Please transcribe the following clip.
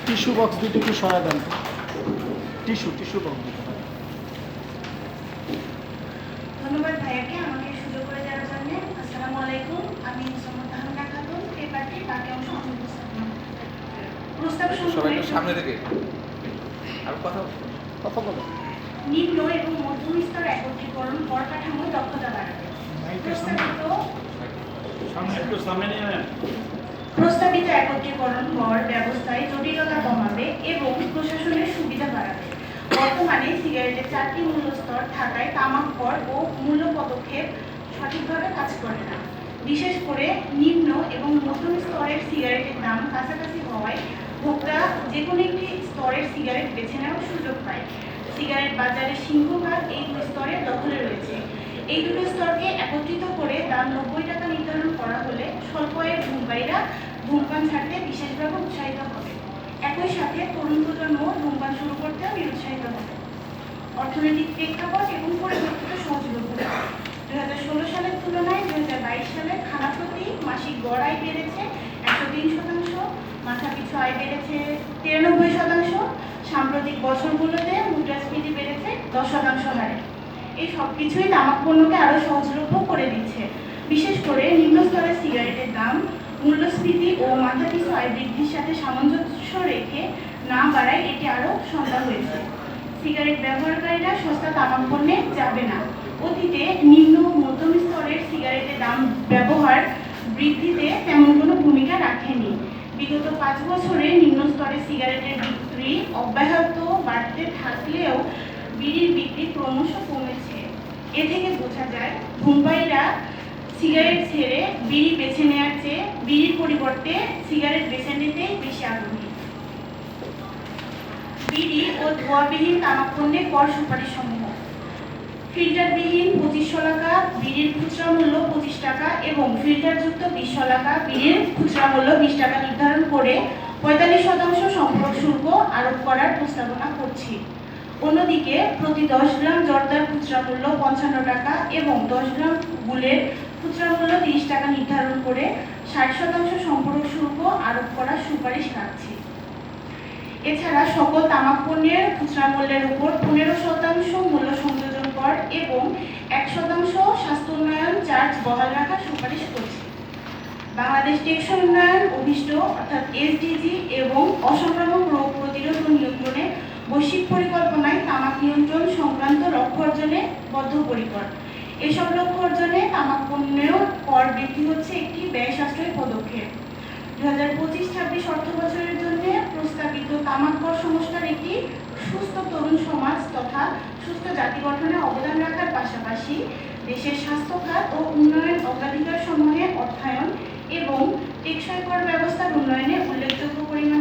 Tissue box দুটো একটু সরায় দেন তো। টিস্যু বক্স দুটো। ধন্যবাদ ভাইয়াকে আমাকে সুযোগ করে দেওয়ার জন্য। আসসালামু আলাইকুম, আমি মুসাম্মদ খাতুন, পেপারটির বাকি অংশ আমি উপস্থাপন প্রস্তাব সামনে থেকে আর কথা বলো। নিম্ন এবং মধ্যম স্তর একত্রীকরণ কর কাঠামো দক্ষতা বাড়াবে। প্রস্তাবিত একত্রীকরণ কর ব্যবস্থায় জটিলতা কমাবে এবং প্রশাসনের সুবিধা বাড়াবে। বর্তমানে সিগারেটের 4টি মূল্য স্তর থাকায় তামাক কর ও মূল্য পদক্ষেপ সঠিকভাবে কাজ করে না। বিশেষ করে নিম্ন এবং মধ্যম স্তরের সিগারেটের দাম কাছাকাছি হওয়ায় ভোক্তা যে কোনো একটি স্তরের সিগারেট বেছে নেওয়ার সুযোগ পায়। সিগারেট বাজারের সিংহভাগ এই দুই স্তরের দখলে রয়েছে। এই দুটো স্তরকে একত্রিত করে দাম 90 টাকা নির্ধারণ করা হলে স্বল্প আয়ের ধূমপায়ীরা ধূমপান ছাড়তে বিশেষভাবে উৎসাহিত হবে। একই সাথে তরুণ প্রজন্ম ধূমপান শুরু করতেও নিরুৎসাহিত হবে। অর্থনৈতিক প্রেক্ষাপট এবং পরিবর্তিত সহযোগিতা 2016 সালের তুলনায় 2022 সালে খানাপ্রতি মাসিক গড় আয় বেড়েছে 103%, মাথাপিছু আয় বেড়েছে 93%। সাম্প্রতিক বছরগুলোতে মুদ্রাস্ফীতি বেড়েছে 10% হারে। এই সব কিছুই তামাক পণ্যকে আরও সহজলভ্য করে দিচ্ছে। বিশেষ করে নিম্ন স্তরের সিগারেটের দাম মূল্যস্ফীতি ও মাথাপিছু আয় বৃদ্ধির সাথে সামঞ্জস্য রেখে না বাড়ায় এটি আরও সন্ধ্যা হয়েছে। সিগারেট ব্যবহারকারীরা সস্তা তামাক পণ্যে যাবে না। অতীতে নিম্ন ও মধ্যম স্তরের সিগারেটের দাম ব্যবহার বৃদ্ধিতে তেমন কোনো ভূমিকা রাখেনি। বিগত 5 বছরে নিম্ন স্তরের সিগারেটের বিক্রি অব্যাহত বাড়তে থাকলেও বিড়ির বিক্রি ক্রমশ কমেছে। এ থেকে বোঝা যায় ধূমপায়ীরা সিগারেট ছেড়ে বিড়ি বেছে নেওয়ার চেয়ে বিড়ির পরিবর্তে সিগারেট বেছে নিতেই বেশি আগ্রহী। বিড়ি ও ধোঁয়াবিহীন তামাক পণ্যের কর সুপারিশ সমূহ: ফিল্টারবিহীন 2500 টাকা বিড়ির খুচরা মূল্য 25 টাকা এবং ফিল্টারযুক্ত 20 টাকা বিড়ির খুচরা মূল্য 20 টাকা নির্ধারণ করে 45% সম্পূরক শুল্ক আরোপ করার প্রস্তাবনা করছি। অন্যদিকে প্রতি 10 গ্রাম জর্দার খুচরা মূল্য 55 টাকা এবং 10 গ্রাম গুলের খুচরা মূল্য 30 টাকা নির্ধারণ করে 60% সম্পূরক শুল্ক আরোপ করার সুপারিশ রাখছি। এছাড়া সকল তামাক পণ্যের খুচরা মূল্যের উপর 15% মূল্য সংযোজন কর এবং 1% স্বাস্থ্য উন্নয়ন চার্জ বহাল রাখার সুপারিশ করছি। বাংলাদেশ টেকসই উন্নয়ন অভিষ্ট অর্থাৎ এসডিজি এবং অসংক্রামক রোগ প্রতিরোধ ও নিয়ন্ত্রণে বৈশ্বিক পরিকল্পনায় তামাক নিয়ন্ত্রণ সংক্রান্ত লক্ষ্য অর্জনে বদ্ধপরিকর। এসব লক্ষ্য অর্জনে তামাক পণ্যের কর বৃদ্ধি হচ্ছে একটি ব্যয় সাশ্রয়ী পদক্ষেপ। 2025-26 অর্থবছরের জন্য প্রস্তাবিত তামাক কর সংস্কার একটি সুস্থ তরুণ সমাজ তথা সুস্থ জাতি গঠনে অবদান রাখার পাশাপাশি দেশের স্বাস্থ্য খাত ও উন্নয়ন অগ্রাধিকার সমূহে অর্থায়ন এবং টেকসই কর ব্যবস্থার উন্নয়নে উল্লেখযোগ্য পরিমাণ